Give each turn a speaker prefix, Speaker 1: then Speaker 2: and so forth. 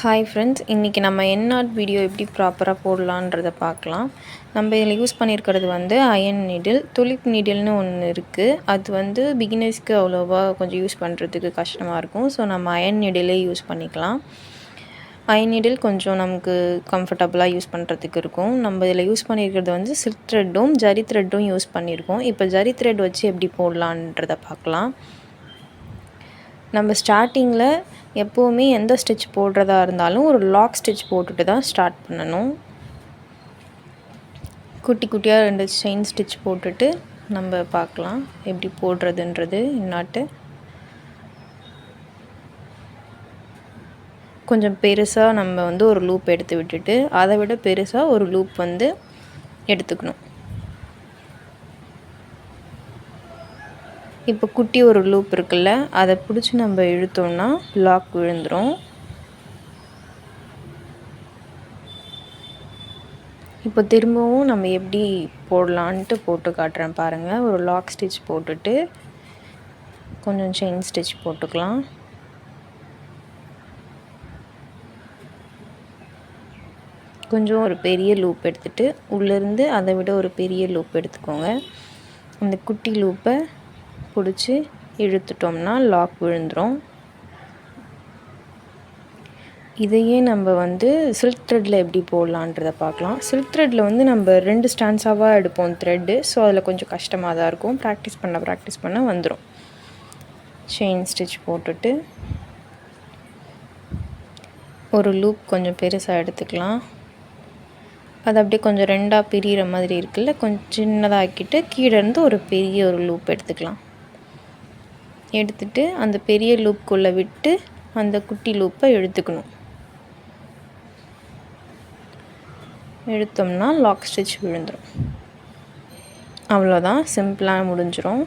Speaker 1: Hi friends, இன்றைக்கி நம்ம என்ஆர்ட் video எப்படி ப்ராப்பராக போடலான்றதை பார்க்கலாம். நம்ம இதில் யூஸ் பண்ணியிருக்கிறது அயன் நீடில், துலிப் நீடில்னு ஒன்று இருக்குது. அது பிகினர்ஸ்க்கு அவ்வளோவா கொஞ்சம் யூஸ் பண்ணுறதுக்கு கஷ்டமாக இருக்கும். ஸோ நம்ம அயன் நீடிலே யூஸ் பண்ணிக்கலாம். அயன் நீடில் கொஞ்சம் நமக்கு கம்ஃபர்டபுளாக யூஸ் பண்ணுறதுக்கு இருக்கும். நம்ம இதில் யூஸ் பண்ணியிருக்கிறது சில்க் த்ரெட்டும் ஜரி த்ரெட்டும் யூஸ் பண்ணியிருக்கோம். இப்போ ஜரி த்ரெட் வச்சு எப்படி போடலான்றதை பார்க்கலாம். நம்ம ஸ்டார்டிங்கில் எப்போவுமே எந்த ஸ்டிச் போடுறதா இருந்தாலும் ஒரு லாக் ஸ்டிச் போட்டுட்டு தான் ஸ்டார்ட் பண்ணணும். குட்டி குட்டியாக 2 செயின் ஸ்டிச் போட்டுட்டு நம்ம பார்க்கலாம் எப்படி போடுறதுன்றது. இன்னாட்டு கொஞ்சம் பெருசாக நம்ம ஒரு லூப் எடுத்து விட்டுட்டு அதை விட பெருசாக ஒரு லூப் எடுத்துக்கணும். இப்போ குட்டி ஒரு லூப் இருக்குல்ல, அதை பிடிச்சி நம்ம இழுத்தோம்னா லாக் விழுந்துடும். இப்போ திரும்பவும் நம்ம எப்படி போடலான்ட்டு போட்டு காட்டுறேன் பாருங்கள். ஒரு லாக் ஸ்டிச் போட்டுட்டு கொஞ்சம் செயின் ஸ்டிச் போட்டுக்கலாம். கொஞ்சம் ஒரு பெரிய லூப் எடுத்துகிட்டு உள்ளேருந்து அதை விட ஒரு பெரிய லூப் எடுத்துக்கோங்க. அந்த குட்டி லூப்பை பிடிச்சி இழுத்துட்டோம்னா லாக் விழுந்துடும். இதையே நம்ம சில்க் த்ரெட்டில் எப்படி போடலான்றதை பார்க்கலாம். சில்க் த்ரெட்டில் நம்ம 2 ஸ்டான்ஸாவாக எடுப்போம் த்ரெட்டு. ஸோ அதில் கொஞ்சம் கஷ்டமாக தான் இருக்கும். ப்ராக்டிஸ் பண்ண வந்துடும். செயின் ஸ்டிச் போட்டுட்டு ஒரு லூப் கொஞ்சம் பெருசாக எடுத்துக்கலாம். அது அப்படியே கொஞ்சம் 2ஆக பிரிகிற மாதிரி இருக்குல்ல, கொஞ்சம் சின்னதாக ஆக்கிட்டு கீழேருந்து ஒரு பெரிய ஒரு லூப் எடுத்துக்கலாம். எடுத்துட்டு அந்த பெரிய லூப்புக்குள்ளே விட்டு அந்த குட்டி லூப்பை எடுத்துக்கணும். எடுத்தோம்னா லாக் ஸ்டிச் விழுந்துடும். அவ்வளோதான், சிம்பிளாக முடிஞ்சிடும்.